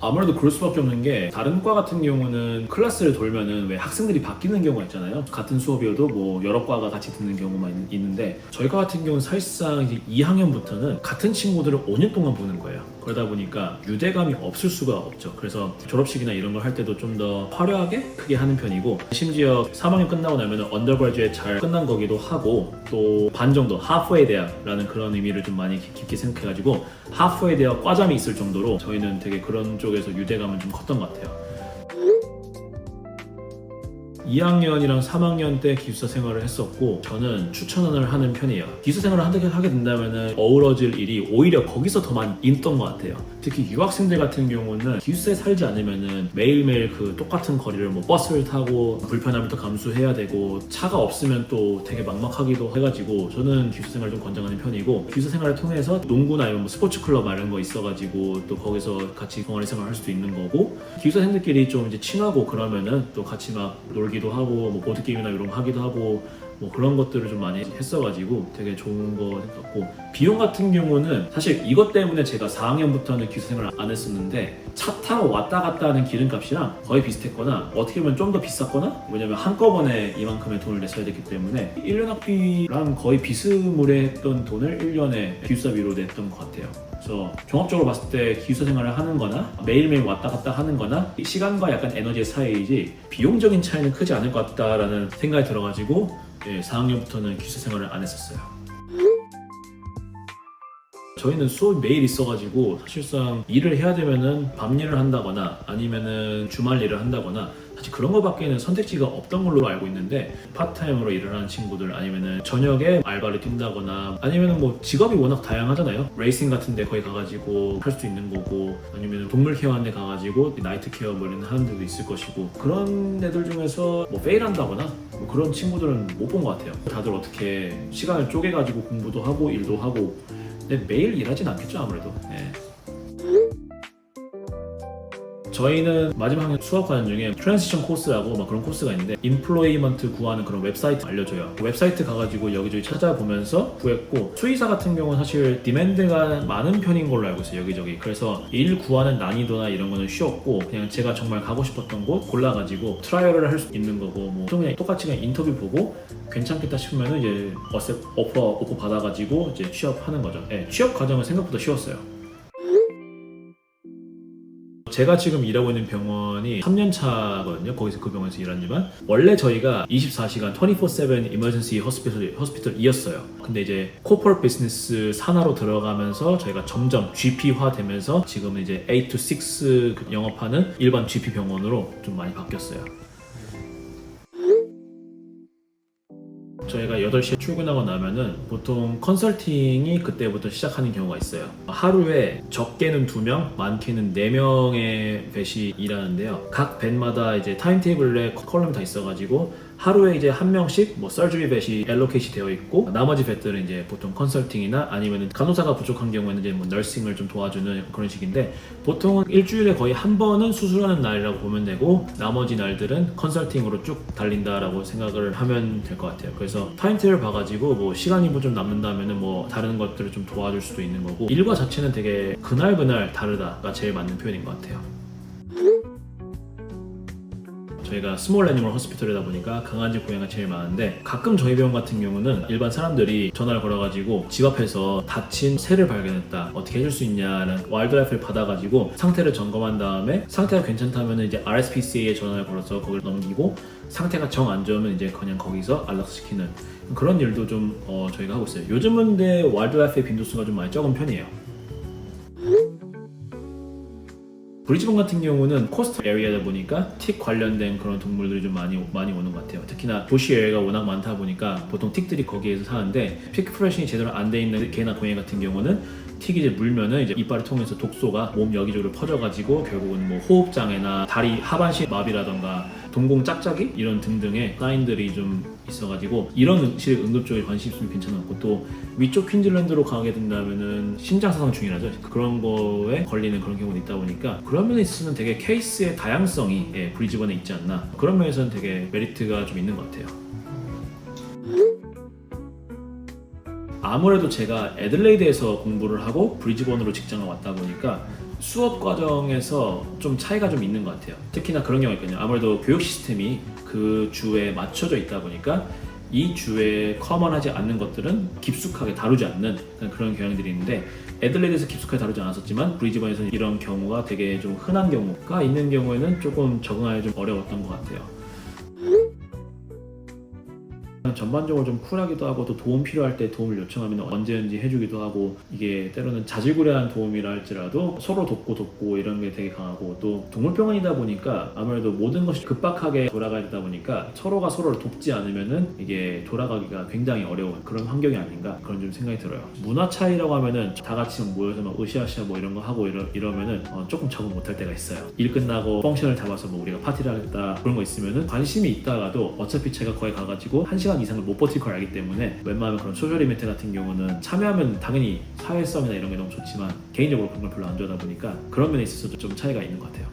아무래도 그럴 수밖에 없는 게 다른 과 같은 경우는 클래스를 돌면은 왜 학생들이 바뀌는 경우가 있잖아요. 같은 수업이어도 뭐 여러 과가 같이 듣는 경우만 있는데 저희 과 같은 경우는 사실상 이제 2학년부터는 같은 친구들을 5년 동안 보는 거예요. 그러다 보니까 유대감이 없을 수가 없죠. 그래서 졸업식이나 이런 걸 할 때도 좀 더 화려하게 크게 하는 편이고 심지어 3학년 끝나고 나면 언더그라듀에이트 잘 끝난 거기도 하고 또 반 정도 하프웨이 대학라는 그런 의미를 좀 많이 깊게 생각해가지고 하프웨이 대학 과잠이 있을 정도로 저희는 되게 그런 쪽에서 유대감은 좀 컸던 것 같아요. 2학년이랑 3학년 때 기숙사 생활을 했었고 저는 추천을 하는 편이에요. 기숙사 생활을 하게 된다면 어우러질 일이 오히려 거기서 더 많이 있던 것 같아요. 특히 유학생들 같은 경우는 기숙사에 살지 않으면 매일매일 그 똑같은 거리를 뭐 버스를 타고 불편함을 또 감수해야 되고 차가 없으면 또 되게 막막하기도 해가지고 저는 기숙사 생활을 좀 권장하는 편이고 기숙사 생활을 통해서 농구나 이런 뭐 스포츠 클럽 이런 거 있어가지고 또 거기서 같이 동아리 생활을 할 수도 있는 거고 기숙사생들끼리 좀 이제 친하고 그러면은 또 같이 막 놀기도 하고 뭐 보드게임이나 이런 거 하기도 하고 뭐 그런 것들을 좀 많이 했어가지고 되게 좋은 거 같고 비용 같은 경우는 사실 이것 때문에 제가 4학년부터는 기숙사 생활을 안 했었는데 차 타고 왔다 갔다 하는 기름값이랑 거의 비슷했거나 어떻게 보면 좀 더 비쌌거나 왜냐면 한꺼번에 이만큼의 돈을 냈어야 됐기 때문에 1년 학비랑 거의 비스무리했던 돈을 1년에 기숙사비로 냈던 것 같아요. 그래서 종합적으로 봤을 때 기숙사 생활을 하는 거나 매일매일 왔다 갔다 하는 거나 시간과 약간 에너지의 차이이지 비용적인 차이는 크지 않을 것 같다라는 생각이 들어가지고 4학년부터는 기숙사 생활을 안 했었어요. 저희는 수업이 매일 있어가지고 사실상 일을 해야 되면은 밤 일을 한다거나 아니면은 주말 일을 한다거나 사실 그런 거밖에는 선택지가 없던 걸로 알고 있는데 파트타임으로 일을 하는 친구들 아니면은 저녁에 알바를 뛴다거나 아니면은 뭐 직업이 워낙 다양하잖아요. 레이싱 같은 데 거기 가가지고 할 수 있는 거고 아니면은 동물 케어하는 데 가가지고 나이트 케어 뭐 이런 하는 데도 있을 것이고 그런 애들 중에서 뭐 페일 한다거나 뭐 그런 친구들은 못 본 것 같아요. 다들 어떻게 시간을 쪼개가지고 공부도 하고 일도 하고 근데 매일 일하진 않겠죠 아무래도. 네. 저희는 마지막 학년 수업 과정 중에 트랜지션 코스라고 막 그런 코스가 있는데 인플로이먼트 구하는 그런 웨브사이트 알려줘요. 그 웨브사이트 가가지고 여기저기 찾아보면서 구했고 수의사 같은 경우는 사실 디맨드가 많은 편인 걸로 알고 있어요 여기저기. 그래서 일 구하는 난이도나 이런 거는 쉬웠고 그냥 제가 정말 가고 싶었던 곳 골라가지고 트라이얼을 할 수 있는 거고 뭐 그냥 똑같이 그냥 인터뷰 보고 괜찮겠다 싶으면 이제 오퍼 받아가지고 이제 취업하는 거죠. 네, 취업 과정은 생각보다 쉬웠어요. 제가 지금 일하고 있는 병원이 3년 차거든요. 거기서 그 병원에서 일하지만 원래 저희가 24시간 24/7 emergency hospital이었어요. 근데 이제 corporate business 산하로 들어가면서 저희가 점점 GP화 되면서 지금은 이제 8 to 6 영업하는 일반 GP 병원으로 좀 많이 바뀌었어요. 저희가 8시에 출근하고 나면은 보통 컨설팅이 그때부터 시작하는 경우가 있어요. 하루에 적게는 2명, 많게는 4명의 뱃이 일하는데요. 각 뱃마다 이제 타임테이블에 컬럼이 다 있어가지고 하루에 이제 한 명씩 뭐 서저리 뱃이 엘로케이시 되어 있고 나머지 뱃들은 이제 보통 컨설팅이나 아니면은 간호사가 부족한 경우에는 이제 뭐 널싱을 좀 도와주는 그런 식인데 보통은 일주일에 거의 한 번은 수술하는 날이라고 보면 되고 나머지 날들은 컨설팅으로 쭉 달린다라고 생각을 하면 될 것 같아요. 그래서 타임테이블 봐가지고 뭐 시간이 뭐 좀 남는다면은 뭐 다른 것들을 좀 도와줄 수도 있는 거고 일과 자체는 되게 그날 다르다가 제일 맞는 표현인 것 같아요. 저희가 스몰 애니멀 호스피털이다 보니까 강아지, 고양이가 제일 많은데 가끔 저희 병원 같은 경우는 일반 사람들이 전화를 걸어가지고 집 앞에서 다친 새를 발견했다. 어떻게 해줄 수 있냐는 와일드라이프를 받아가지고 상태를 점검한 다음에 상태가 괜찮다면 이제 RSPCA에 전화를 걸어서 그걸 넘기고 상태가 정 안 좋으면 이제 그냥 거기서 안락시키는 그런 일도 좀 저희가 하고 있어요. 요즘은 근데 와일드라이프의 빈도수가 좀 많이 적은 편이에요. 브리즈번 같은 경우는 코스트 에리아다 보니까 틱 관련된 그런 동물들이 좀 많이 오는 것 같아요. 특히나 도시 에리아가 워낙 많다 보니까 보통 틱들이 거기에서 사는데 픽 프레싱이 제대로 안 돼 있는 개나 고양이 같은 경우는 틱이 이제 물면은 이제 이빨을 통해서 독소가 몸 여기저기로 퍼져가지고 결국은 뭐 호흡장애나 다리 하반신 마비라던가 동공 짝짝이 이런 등등의 사인들이 좀 있어가지고 이런 음식 응급 쪽에 관심 있으면 괜찮은 것 같고 또 위쪽 퀸즐랜드로 가게 된다면은 심장사상 중이라죠. 그런 거에 걸리는 그런 경우도 있다 보니까 그런 면에 있어서는 되게 케이스의 다양성이 브리즈번에 있지 않나 그런 면에서는 되게 메리트가 좀 있는 것 같아요. 아무래도 제가 애들레이드에서 공부를 하고 브리즈번으로 직장을 왔다 보니까 수업 과정에서 좀 차이가 좀 있는 것 같아요. 특히나 그런 경우가 있거든요. 아무래도 교육 시스템이 그 주에 맞춰져 있다 보니까 이 주에 커먼하지 않는 것들은 깊숙하게 다루지 않는 그런 경향들이 있는데, 애들레드에서 깊숙하게 다루지 않았었지만 브리즈번에서는 이런 경우가 되게 좀 흔한 경우가 있는 경우에는 조금 적응하기 좀 어려웠던 것 같아요. 전반적으로 좀 쿨하기도 하고, 또 도움 필요할 때 도움을 요청하면 언제든지 해주기도 하고, 이게 때로는 자질구레한 도움이라 할지라도 서로 돕고 이런 게 되게 강하고, 또 동물병원이다 보니까 아무래도 모든 것이 급박하게 돌아가야 되다 보니까 서로가 서로를 돕지 않으면은 이게 돌아가기가 굉장히 어려운 그런 환경이 아닌가, 그런 좀 생각이 들어요. 문화 차이라고 하면은 다 같이 모여서 막 으쌰으쌰 뭐 이런 거 하고 이러면은 조금 적응 못할 때가 있어요. 일 끝나고 펑션을 잡아서 뭐 우리가 파티를 하겠다 그런 거 있으면은 관심이 있다가도 어차피 제가 거기 가가지고 1시간 이상을 못 버틸 걸 알기 때문에 웬만하면 그런 소셜 이벤트 같은 경우는 참여하면 당연히 사회성이나 이런 게 너무 좋지만 개인적으로 그런 걸 별로 안 좋아하다 보니까 그런 면에 있어서도 좀 차이가 있는 것 같아요.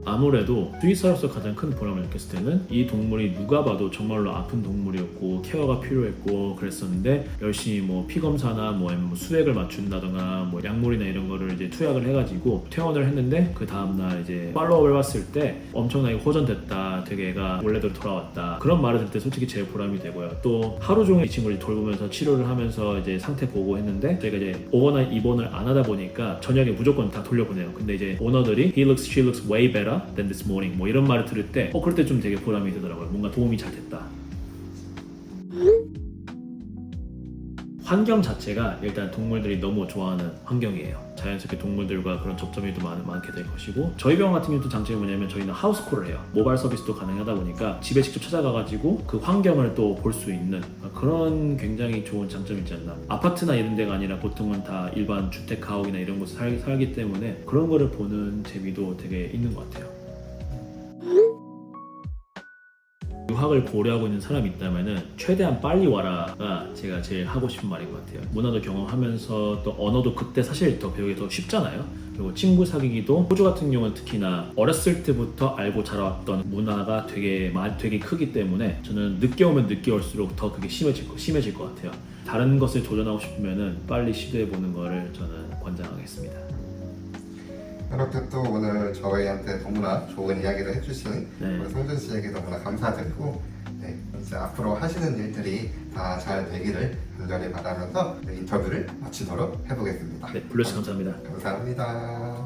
아무래도 수의사로서 가장 큰 보람을 느꼈을 때는 이 동물이 누가 봐도 정말로 아픈 동물이었고 케어가 필요했고 그랬었는데, 열심히 뭐 피검사나 뭐 아니면 수액을 맞춘다거나 뭐 약물이나 이런 거를 이제 투약을 해가지고 퇴원을 했는데, 그 다음날 이제 팔로우업을 봤을 때 엄청나게 호전됐다, 되게 애가 원래대로 돌아왔다, 그런 말을 들을 때 솔직히 제일 보람이 되고요. 또 하루 종일 이 친구를 돌보면서 치료를 하면서 이제 상태 보고 했는데, 저희가 이제 오버나잇 입원을 안 하다 보니까 저녁에 무조건 다 돌려보내요. 근데 이제 오너들이 she looks way better than this morning 뭐 이런 말을 들을 때 그럴 때 좀 되게 보람이 되더라고요. 뭔가 도움이 잘 됐다. 환경 자체가 일단 동물들이 너무 좋아하는 환경이에요. 자연스럽게 동물들과 그런 접점이 더 많게 될 것이고, 저희 병원 같은 경우도 장점이 뭐냐면 저희는 하우스콜을 해요. 모바일 서비스도 가능하다 보니까 집에 직접 찾아가가지고 그 환경을 또 볼 수 있는 그런 굉장히 좋은 장점이 있지 않나. 아파트나 이런 데가 아니라 보통은 다 일반 주택 가옥이나 이런 곳에 살기 때문에 그런 거를 보는 재미도 되게 있는 것 같아요. 유학을 고려하고 있는 사람이 있다면은 최대한 빨리 와라가 제가 제일 하고 싶은 말인 것 같아요. 문화도 경험하면서 또 언어도 그때 사실 더 배우기 더 쉽잖아요. 그리고 친구 사귀기도, 호주 같은 경우는 특히나 어렸을 때부터 알고 자라왔던 문화가 되게 크기 때문에 저는 늦게 오면 늦게 올수록 더 그게 심해질 것 같아요. 다른 것을 도전하고 싶으면은 빨리 시도해보는 거를 저는 권장하겠습니다. 이렇게 또 오늘 저희한테 너무나 좋은 이야기를 해주신 네. 우리 성준 씨에게 너무나 감사드리고, 네, 이제 앞으로 하시는 일들이 다 잘 되기를 간절히 바라면서 인터뷰를 마치도록 해보겠습니다. 네, 불러주셔서 감사합니다. 감사합니다.